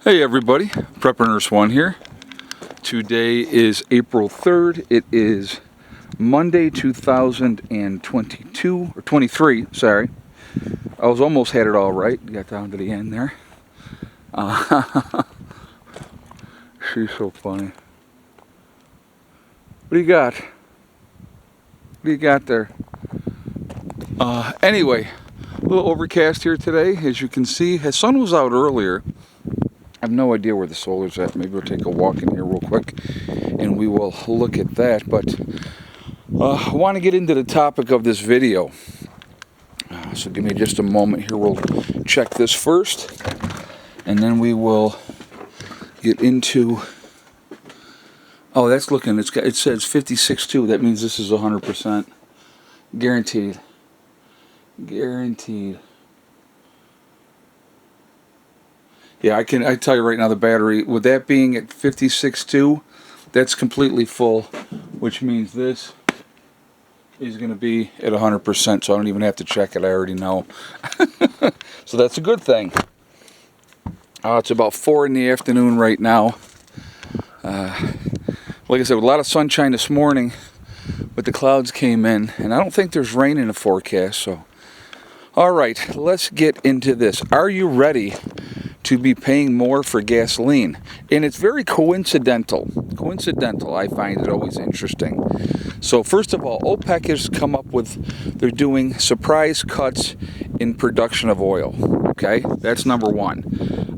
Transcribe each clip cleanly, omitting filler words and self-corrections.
Hey everybody, Prepper Nurse One here. Today is April 3rd. It is Monday 2022, or 23, sorry. I was almost had it all right. Got down to the end there. She's so funny. What do you got? What do you got there? Anyway, a little overcast here today. As you can see, the sun was out earlier. I have no idea where the solar's at. Maybe we'll take a walk in here real quick and we will look at that. But I want to get into the topic of this video. So give me just a moment here. We'll check this first and then we will get into... Oh, that's looking, it says 56.2. That means this is 100%. Guaranteed. Guaranteed. Yeah, I tell you right now, the battery, with that being at 56.2, that's completely full, which means this is going to be at 100%, so I don't even have to check it. I already know. So that's a good thing. It's about 4 in the afternoon right now. Like I said, with a lot of sunshine this morning, but the clouds came in, and I don't think there's rain in the forecast, so. All right, let's get into this. Are you ready to be paying more for gasoline? And it's very coincidental. I find it always interesting. So first of all, OPEC has come up with, they're doing surprise cuts in production of oil. Okay, that's number one.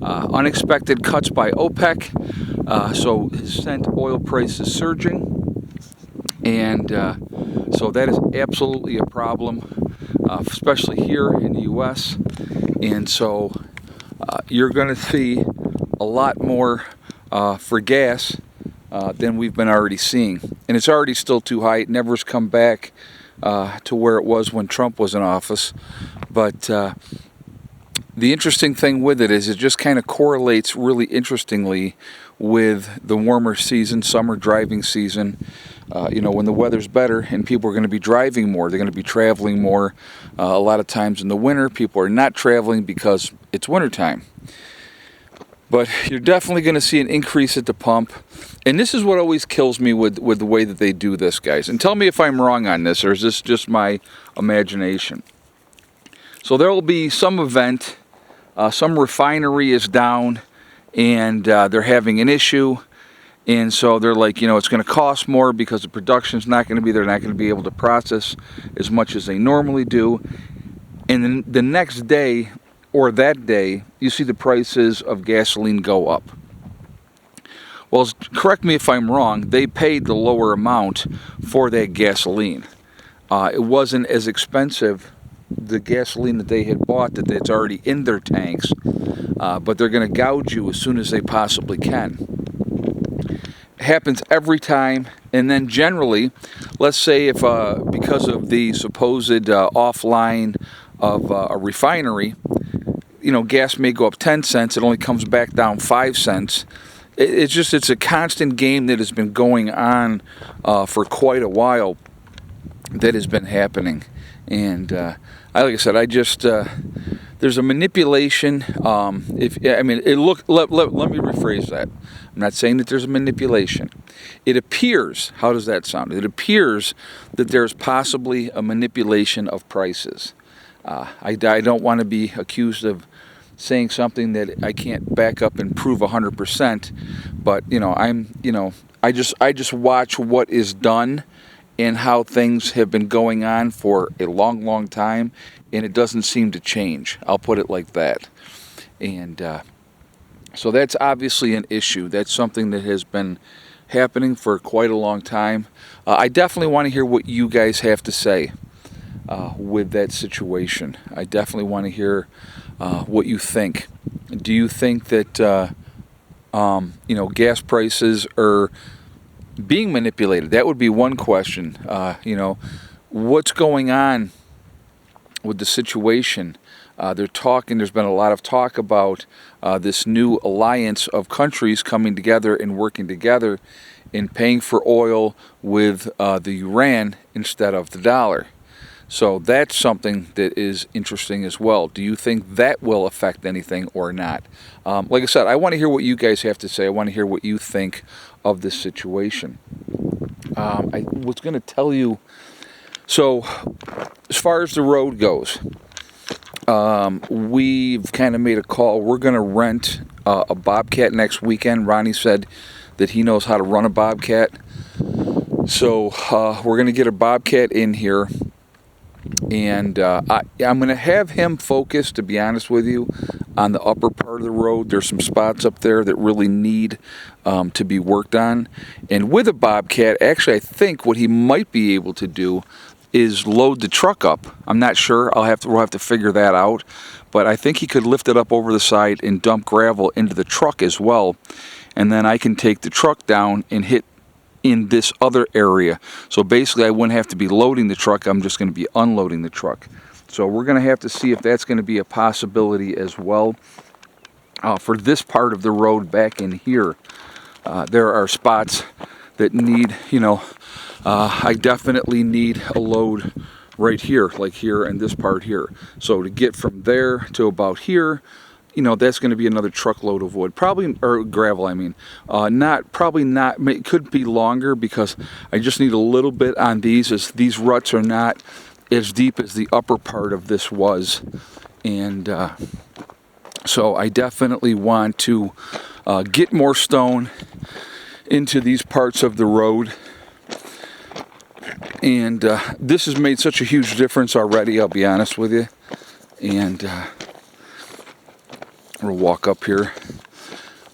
Unexpected cuts by OPEC, so has sent oil prices surging. And so that is absolutely a problem, especially here in the U.S. And so you're going to see a lot more for gas than we've been already seeing. And it's already still too high. It never has come back to where it was when Trump was in office. But the interesting thing with it is it just kind of correlates really interestingly with the warmer season, summer driving season. When the weather's better and people are going to be driving more, they're going to be traveling more. A lot of times in the winter, people are not traveling because it's wintertime. But you're definitely going to see an increase at the pump. And this is what always kills me with the way that they do this, guys. And tell me if I'm wrong on this, or is this just my imagination? So there will be some event, some refinery is down, and they're having an issue. And so they're like, it's going to cost more because the production's not going to be there. They're not going to be able to process as much as they normally do. And then the next day, or that day, you see the prices of gasoline go up. Well, correct me if I'm wrong, they paid the lower amount for that gasoline. It wasn't as expensive, the gasoline that they had bought, that it's already in their tanks, but they're going to gouge you as soon as they possibly can. It happens every time. And then generally, let's say if because of the supposed offline of a refinery, gas may go up 10 cents, it only comes back down 5 cents. It's a constant game that has been going on for quite a while that has been happening. And like I said, there's a manipulation. Let me rephrase that. I'm not saying that there's a manipulation. It appears, how does that sound? It appears that there's possibly a manipulation of prices. I don't want to be accused of saying something that I can't back up and prove 100%, but I just watch what is done and how things have been going on for a long, long time, and it doesn't seem to change. I'll put it like that. And so that's obviously an issue. That's something that has been happening for quite a long time. I definitely want to hear what you guys have to say with that situation. I definitely want to hear what you think. Do you think that gas prices are being manipulated? That would be one question. What's going on with the situation? There's been a lot of talk about this new alliance of countries coming together and working together in paying for oil with the yuan instead of the dollar. So that's something that is interesting as well. Do you think that will affect anything or not? Like I said, I want to hear what you guys have to say. I want to hear what you think of this situation. I was going to tell you, so as far as the road goes, we've kind of made a call. We're going to rent a Bobcat next weekend. Ronnie said that he knows how to run a Bobcat. So we're going to get a Bobcat in here. And I'm going to have him focus, to be honest with you, on the upper part of the road. There's some spots up there that really need to be worked on. And with a Bobcat, actually, I think what he might be able to do is load the truck up. I'm not sure. We'll have to figure that out. But I think he could lift it up over the side and dump gravel into the truck as well. And then I can take the truck down and hit in this other area. So basically I wouldn't have to be loading the truck, I'm just going to be unloading the truck. So we're going to have to see if that's going to be a possibility as well. For this part of the road back in here, there are spots that need, I definitely need a load right here, like here and this part here. So to get from there to about here, that's going to be another truckload of wood, probably, or gravel, I mean. Probably not, it could be longer because I just need a little bit on these, as these ruts are not as deep as the upper part of this was. And so I definitely want to get more stone into these parts of the road. And this has made such a huge difference already, I'll be honest with you. And we'll walk up here,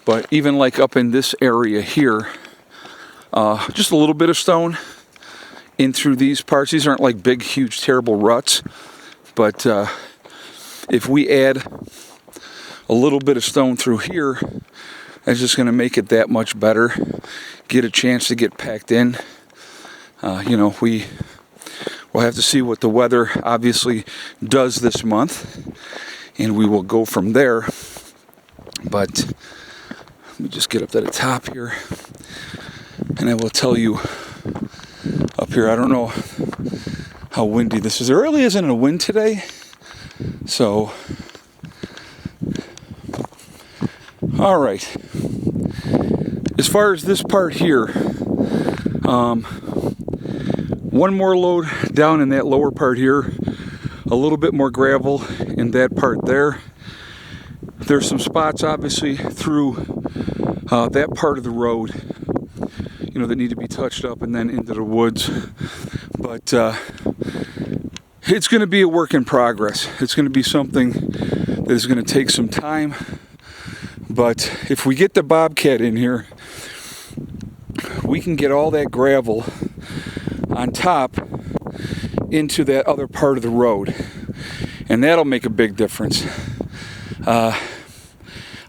but even like up in this area here, just a little bit of stone in through these parts. These aren't like big, huge, terrible ruts, but if we add a little bit of stone through here, that's just going to make it that much better. Get a chance to get packed in. We'll have to see what the weather obviously does this month, and we will go from there. But let me just get up to the top here, and I will tell you up here, I don't know how windy this is. There really isn't a wind today, so all right. As far as this part here, one more load down in that lower part here, a little bit more gravel in that part there. There's some spots obviously through that part of the road, that need to be touched up, and then into the woods. But it's going to be a work in progress. It's going to be something that is going to take some time. But if we get the Bobcat in here, we can get all that gravel on top into that other part of the road, and that'll make a big difference.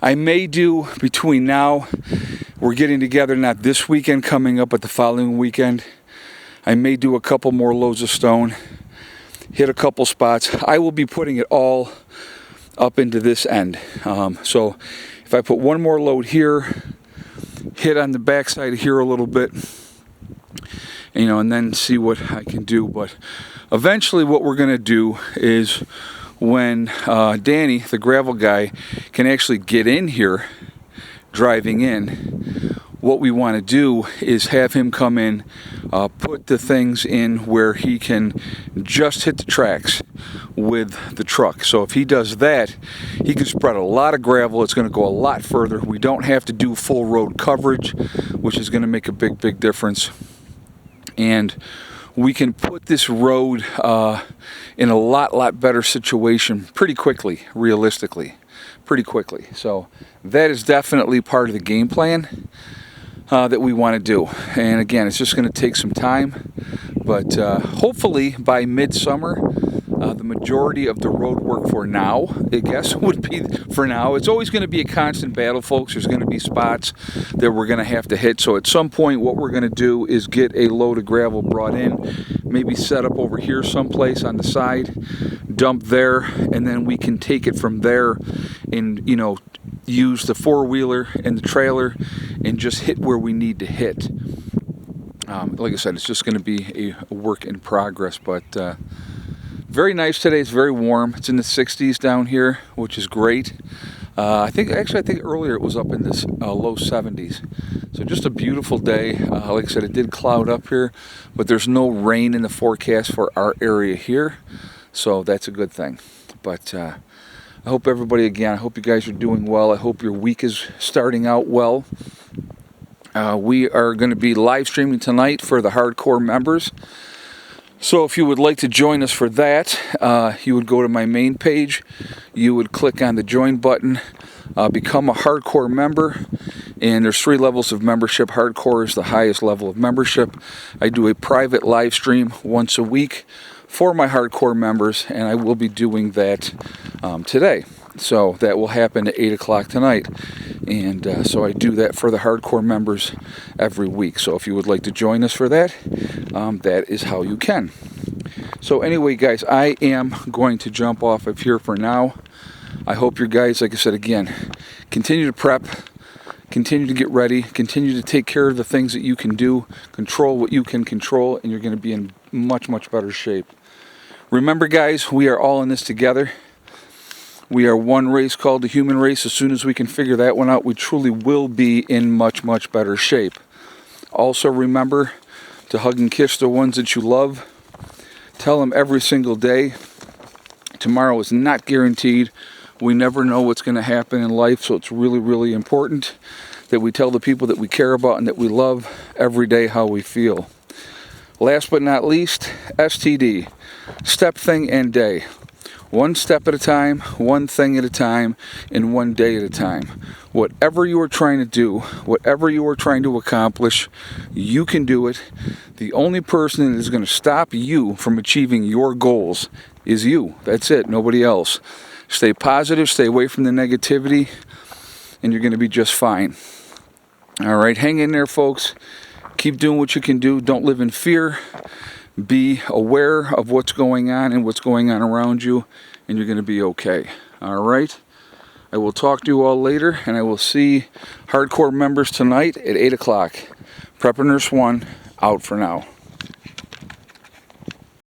I may do, between now, we're getting together not this weekend coming up, but the following weekend, I may do a couple more loads of stone, hit a couple spots. I will be putting it all up into this end. So if I put one more load here, hit on the backside of here a little bit, and then see what I can do. But eventually what we're going to do is, when Danny, the gravel guy, can actually get in here, driving in, what we want to do is have him come in, put the things in where he can just hit the tracks with the truck. So if he does that, he can spread a lot of gravel. It's going to go a lot further. We don't have to do full road coverage, which is going to make a big, big difference. And we can put this road in a lot better situation pretty quickly, realistically, pretty quickly. So that is definitely part of the game plan that we want to do. And again, it's just going to take some time, but hopefully by midsummer, the majority of the road work for now, I guess, would be for now. It's always going to be a constant battle, folks. There's going to be spots that we're going to have to hit. So at some point, what we're going to do is get a load of gravel brought in, maybe set up over here someplace on the side, dump there, and then we can take it from there and, use the four-wheeler and the trailer and just hit where we need to hit. Like I said, it's just going to be a work in progress, but Very nice today. It's very warm. It's in the 60s down here, which is great. I think earlier it was up in this low 70s. So just a beautiful day. Like I said, it did cloud up here, but there's no rain in the forecast for our area here. So that's a good thing. But I hope everybody, again, I hope you guys are doing well. I hope your week is starting out well. We are going to be live streaming tonight for the hardcore members. So if you would like to join us for that, you would go to my main page. You would click on the join button, become a hardcore member, and there's 3 levels of membership. Hardcore is the highest level of membership. I do a private live stream once a week for my hardcore members, and I will be doing that today. So that will happen at 8 o'clock tonight. And so I do that for the hardcore members every week. So if you would like to join us for that, that is how you can. So anyway, guys, I am going to jump off of here for now. I hope your guys, like I said again, continue to prep, continue to get ready, continue to take care of the things that you can do, control what you can control, and you're going to be in much, much better shape. Remember, guys, we are all in this together. We are one race called the human race. As soon as we can figure that one out, we truly will be in much, much better shape. Also remember to hug and kiss the ones that you love. Tell them every single day. Tomorrow is not guaranteed. We never know what's going to happen in life, so it's really, really important that we tell the people that we care about and that we love every day how we feel. Last but not least, STD. Step, thing, and day. One step at a time, one thing at a time, and one day at a time. Whatever you are trying to do, whatever you are trying to accomplish, you can do it. The only person that is going to stop you from achieving your goals is you. That's it, nobody else. Stay positive, stay away from the negativity, and you're going to be just fine. All right, hang in there, folks. Keep doing what you can do. Don't live in fear. Be aware of what's going on and what's going on around you, and you're going to be okay. All right? I will talk to you all later, and I will see hardcore members tonight at 8 o'clock. Prepper Nurse 1, out for now.